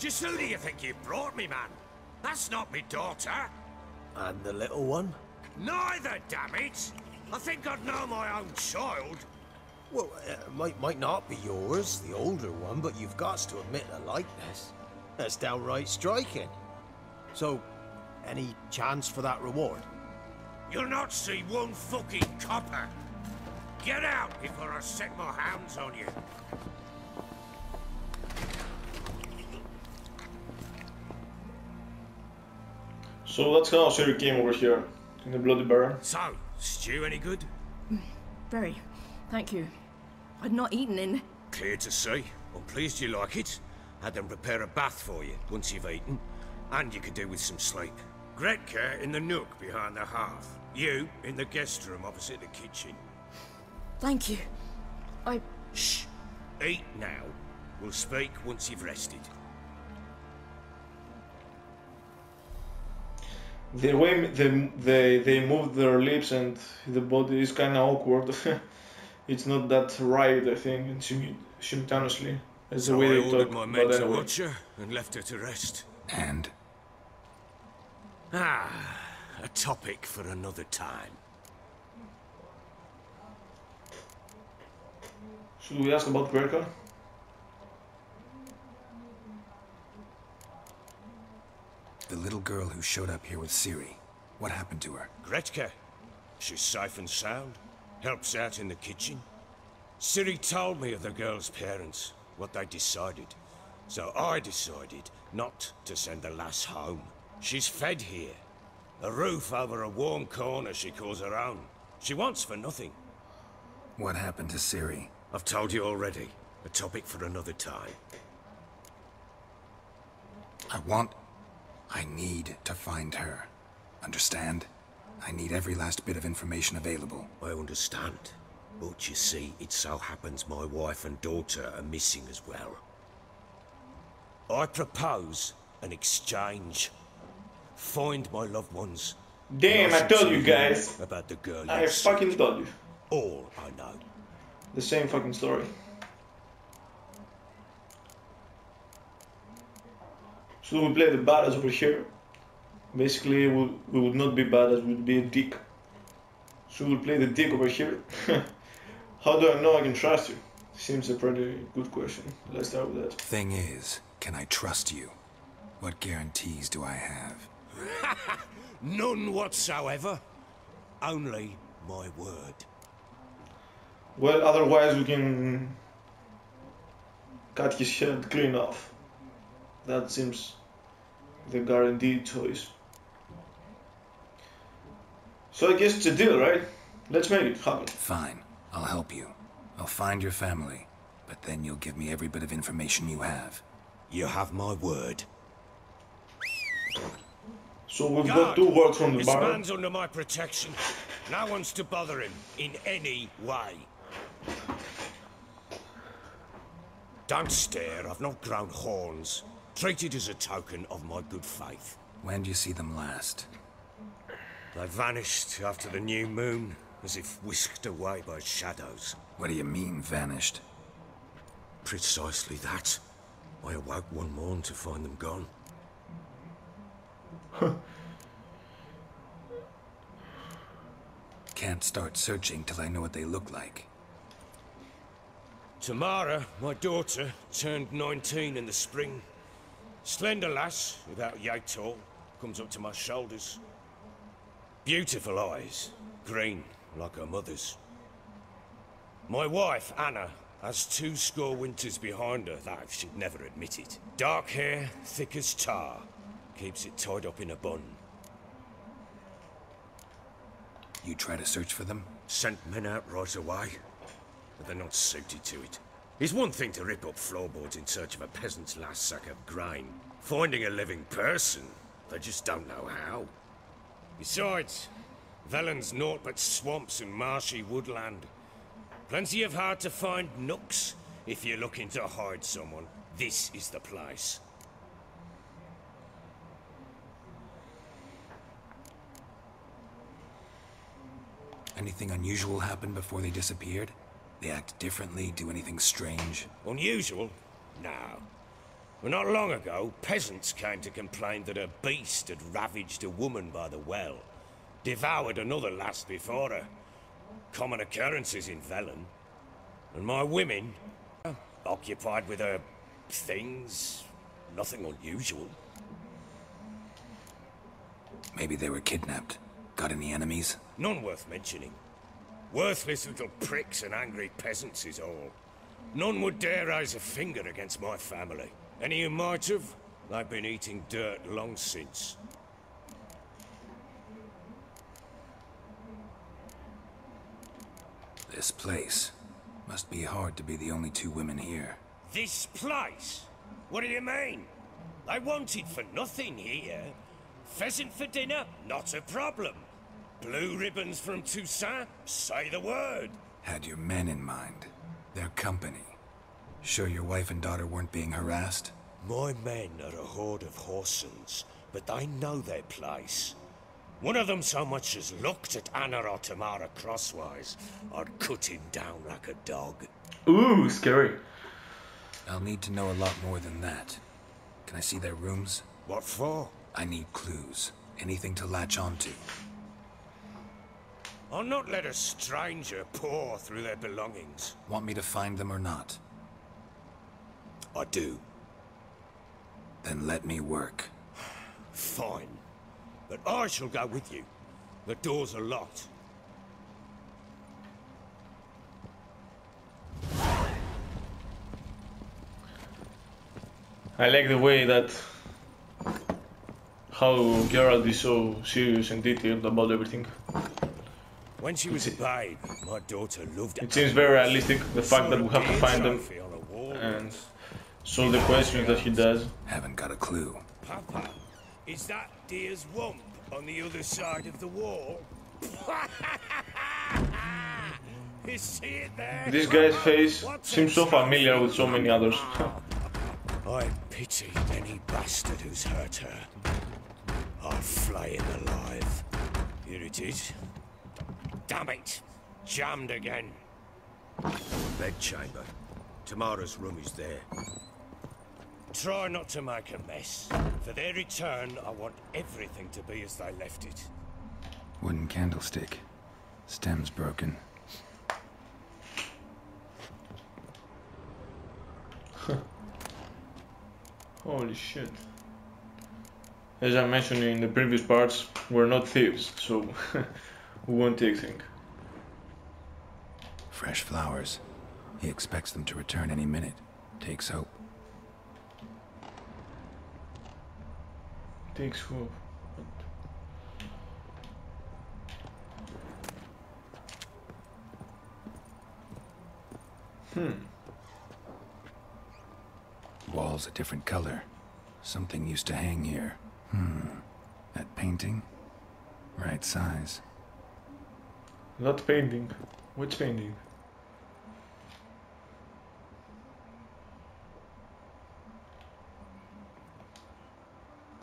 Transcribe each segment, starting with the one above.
Just who do you think you brought me, man? That's not me daughter. And the little one? Neither, damn it! I think I'd know my own child. Well, might not be yours, the older one, but you've got to admit a likeness. That's downright striking. So, any chance for that reward? You'll not see one fucking copper. Get out before I set my hounds on you. So that's how Ciri-probably-came over here, in the Bloody Bron. So, stew any good? Very. Thank you. I'd not eaten in... Clear to see. I'm pleased you like it. Had them prepare a bath for you once you've eaten. And you could do with some sleep. Gretka in the nook behind the hearth. You in the guest room opposite the kitchen. Thank you. Shh. Eat now. We'll speak once you've rested. The way they move their lips and the body is kind of awkward. It's not that right, I think, and simultaneously as the way they I ordered talk. my men But to anyway. watch her and left her to rest. And? A topic for another time. Should we ask about Gretka? The little girl who showed up here with Ciri. What happened to her? Gretka. She's safe and sound. Helps out in the kitchen. Ciri told me of the girl's parents, what they decided. So I decided not to send the lass home. She's fed here. A roof over a warm corner she calls her own. She wants for nothing. What happened to Ciri? I've told you already. A topic for another time. I need to find her. Understand? I need every last bit of information available. I understand. But you see, it so happens my wife and daughter are missing as well. I propose an exchange. Find my loved ones. Damn, I told you guys. About the girl I you fucking told you. All I know. The same fucking story. So we play the badass over here. Basically, we would not be badass, we would be a dick. So we'll play the dick over here. How do I know I can trust you? Seems a pretty good question. Let's start with that. Thing is, can I trust you? What guarantees do I have? None whatsoever. Only my word. Well, otherwise we can cut his head clean off. That seems the guaranteed choice. So I guess it's a deal, right? Let's make it happen. Fine, I'll help you. I'll find your family, but then you'll give me every bit of information you have. You have my word. So we've got two words from the This bar. man's under my protection. No one's to bother him in any way. Don't stare, I've not grown horns. Treat it as a token of my good faith. When do you see them last? They vanished after the new moon, as if whisked away by shadows. What do you mean, vanished? Precisely that. I awoke one morn to find them gone. Can't start searching till I know what they look like. Tamara, my daughter, turned 19 in the spring. Slender lass, about yay tall, comes up to my shoulders. Beautiful eyes, green like her mother's. My wife, Anna, has 20 winters behind her, though she'd never admit it. Dark hair, thick as tar, keeps it tied up in a bun. You try to search for them? Sent men out right away, but they're not suited to it. It's one thing to rip up floorboards in search of a peasant's last sack of grain. Finding a living person, they just don't know how. Besides, Velen's naught but swamps and marshy woodland. Plenty of hard-to-find nooks. If you're looking to hide someone, this is the place. Anything unusual happen before they disappeared? They act differently, do anything strange? Unusual? No. Well, not long ago, peasants came to complain that a beast had ravaged a woman by the well, devoured another lass before her. Common occurrences in Velen. And my women, occupied with her things, nothing unusual. Maybe they were kidnapped. Got any enemies? None worth mentioning. Worthless little pricks and angry peasants is all. None would dare raise a finger against my family. Any who might have, they've been eating dirt long since. This place. Must be hard to be the only two women here. This place? What do you mean? I wanted for nothing here. Pheasant for dinner? Not a problem. Blue ribbons from Toussaint? Say the word. Had your men in mind. Their company. Sure your wife and daughter weren't being harassed? My men are a horde of Horsons, but they know their place. One of them so much as looked at Anna or Tamara crosswise, I'd cut him down like a dog. Ooh, scary. I'll need to know a lot more than that. Can I see their rooms? What for? I need clues. Anything to latch onto. I'll not let a stranger pore through their belongings. Want me to find them or not? I do. Then let me work. Fine. But I shall go with you. The doors are locked. I like the way that how Geralt is so serious and detailed about everything. When she was a babe, my daughter loved it. It seems very realistic, the fact that we have to find them and solve the questions that she does. Haven't got a clue. Papa, is that deer's wump on the other side of the wall? You see it there? This guy's face seems so familiar with so many others. I pity any bastard who's hurt her. I'll flay him alive. Here it is. Damn it! Jammed again. Bedchamber. Tamara's room is there. Try not to make a mess. For their return, I want everything to be as they left it. Wooden candlestick. Stem's broken. Holy shit. As I mentioned in the previous parts, we're not thieves, so we won't take things. Fresh flowers. He expects them to return any minute. Takes hope. Takes hope. Wall's a different color. Something used to hang here. That painting? Right size. Not painting. Which painting?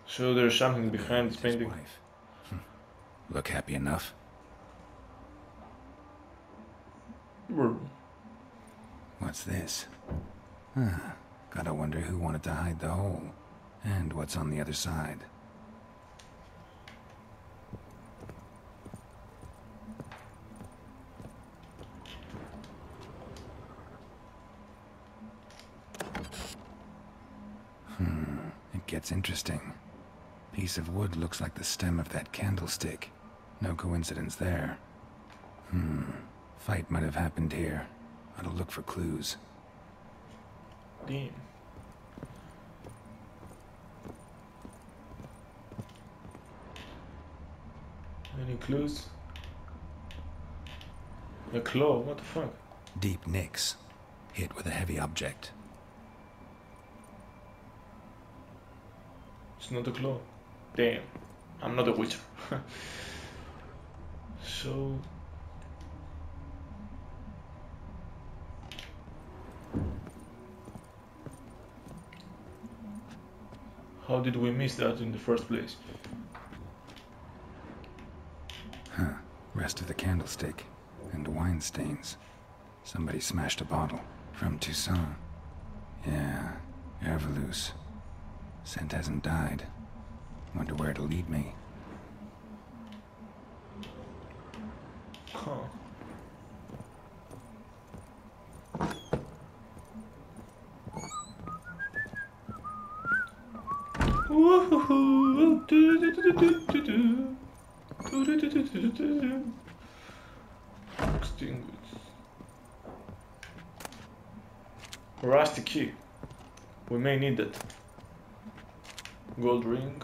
So there's something behind this painting. Wife. Look happy enough? What's this? Gotta wonder who wanted to hide the hole. And what's on the other side. It gets interesting. Piece of wood looks like the stem of that candlestick. No coincidence there. Fight might have happened here. Ought to look for clues. Damn. Any clues? A claw, what the fuck? Deep nicks. Hit with a heavy object. It's not a claw. Damn, I'm not a witcher. So... how did we miss that in the first place? Rest of the candlestick. And wine stains. Somebody smashed a bottle. From Toussaint. Yeah, Ervelus. Scent hasn't died. Wonder where it'll lead me. Huh. Extinguish. Rusty key. We may need that. Gold ring.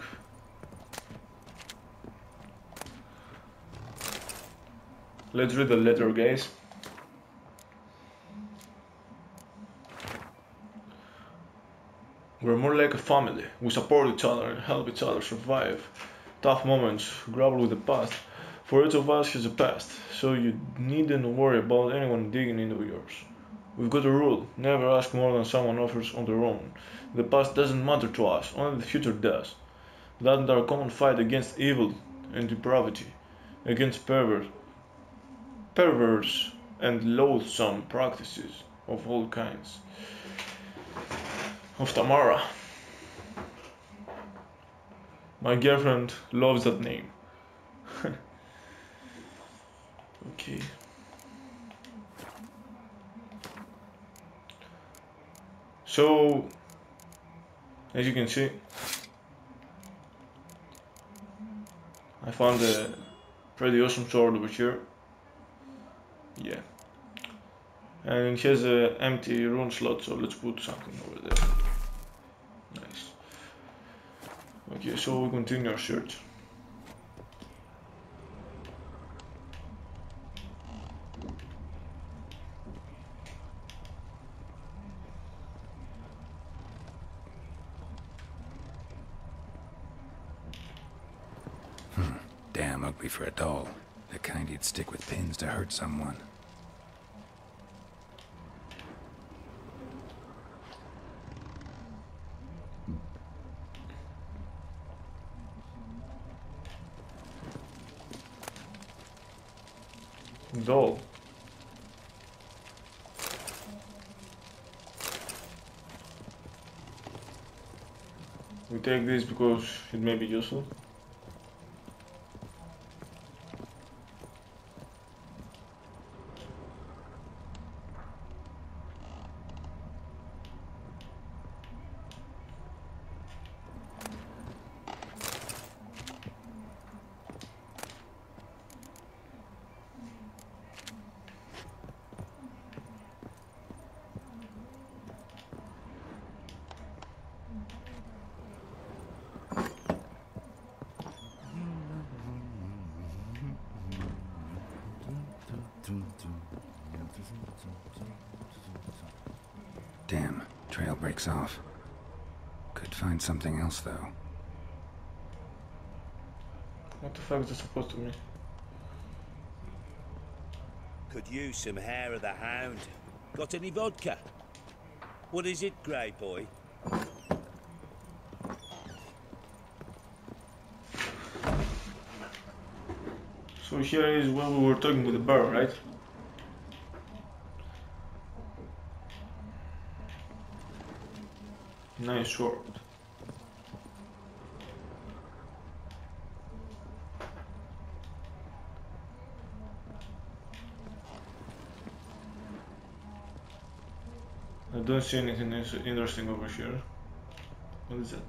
Let's read the letter, guys. We're more like a family. We support each other and help each other survive tough moments, grapple with the past. For each of us has a past, so you needn't worry about anyone digging into yours. We've got a rule, never ask more than someone offers on their own. The past doesn't matter to us, only the future does. That and our common fight against evil and depravity, against perverse and loathsome practices of all kinds. Of Tamara. My girlfriend loves that name. Okay. So, as you can see, I found a pretty awesome sword over here. Yeah. And it has an empty rune slot, so let's put something over there. Nice. Okay, so we continue our search. Damn ugly for a doll. The kind you'd stick with pins to hurt someone. Doll. We take this because it may be useful. Damn, trail breaks off. Could find something else though. What the fuck is this supposed to mean? Could use some hair of the hound. Got any vodka? What is it, Grey Boy? So here is when we were talking with the bear, right? Nice sword. I don't see anything interesting over here. What is that?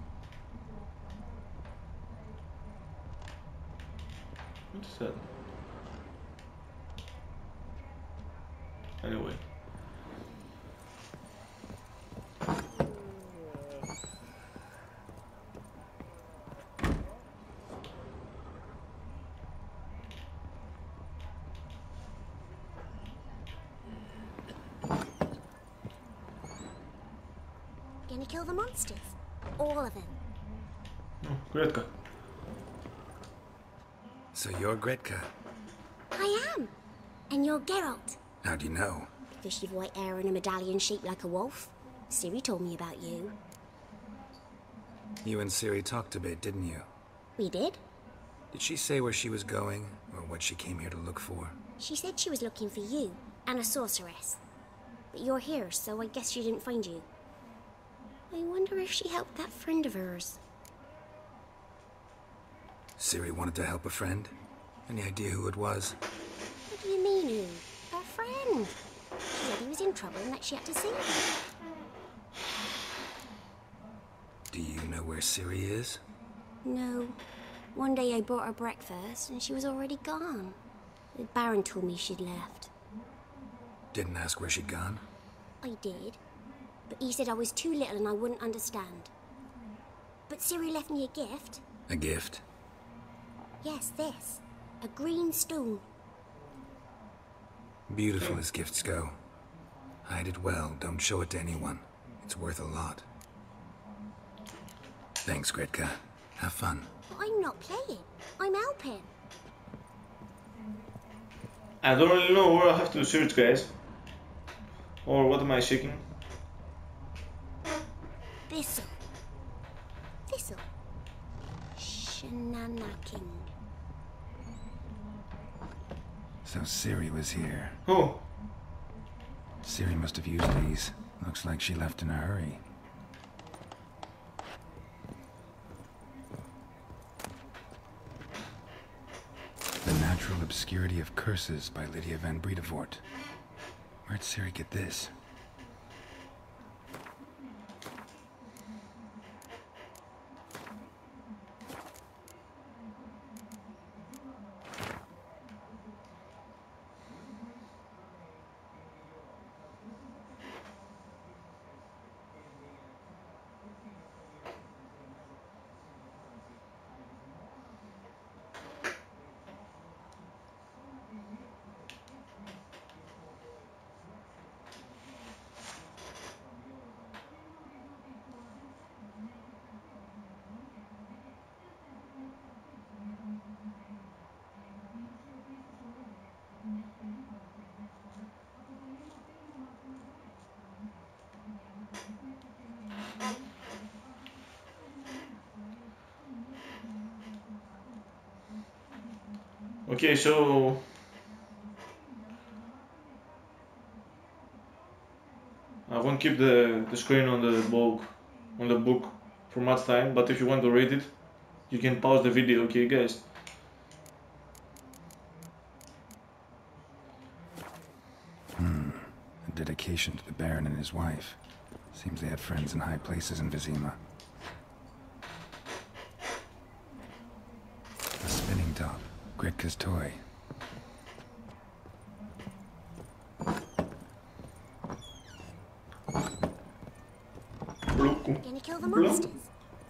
What is that? Anyway. Gonna kill the monsters? All of them. Oh, Gretka. So you're Gretka? I am. And you're Geralt. How do you know? Fish with white hair and a medallion shaped like a wolf. Ciri told me about you. You and Ciri talked a bit, didn't you? We did? Did she say where she was going, or what she came here to look for? She said she was looking for you, and a sorceress. But you're here, so I guess she didn't find you. I wonder if she helped that friend of hers. Ciri wanted to help a friend? Any idea who it was? What do you mean, who? Her friend. She said he was in trouble and that she had to save him. Do you know where Ciri is? No. One day I brought her breakfast and she was already gone. The Baron told me she'd left. Didn't ask where she'd gone? I did. But he said I was too little and I wouldn't understand. But Ciri left me a gift. A gift? Yes, this. A green stone. Beautiful as gifts go. Hide it well, don't show it to anyone. It's worth a lot. Thanks, Gretka. Have fun. I'm not playing. I'm helping. I don't really know where I have to search, guys. Or what am I seeking? Thistle. Thistle. Shenanaking. So Ciri was here. Oh, Ciri must have used these. Looks like she left in a hurry. The Natural Obscurity of Curses by Lydia van Bredevoort. Where'd Ciri get this? okay, so I won't keep the screen on the book for much time, but if you want to read it, you can pause the video, okay, guys? A dedication to the Baron and his wife. Seems they had friends in high places in Vizima. A spinning top. Gretka's toy. Gonna kill the monsters.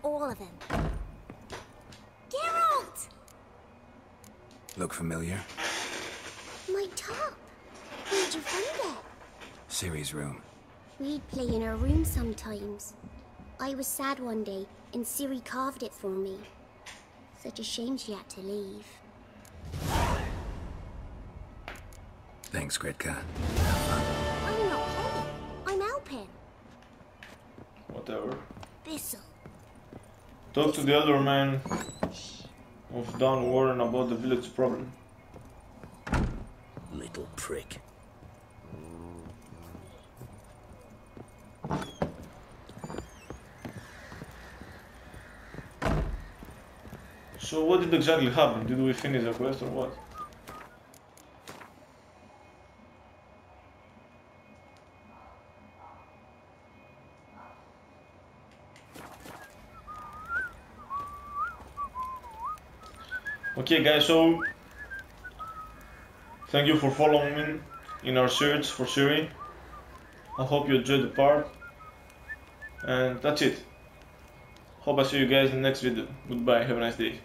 All of them. Geralt! Look familiar? My top. Where'd you find it? Ciri's room. We'd play in her room sometimes. I was sad one day, and Ciri carved it for me. Such a shame she had to leave. Thanks, Gretka. I'm not playing. I'm helping. Whatever. Thistle. Talk to the elder man of Down Warren about the village problem. Little prick. So what did exactly happen? Did we finish the quest or what? Okay guys, so thank you for following me in our search for Ciri. I hope you enjoyed the part, and that's it. Hope I see you guys in the next video. Goodbye, have a nice day.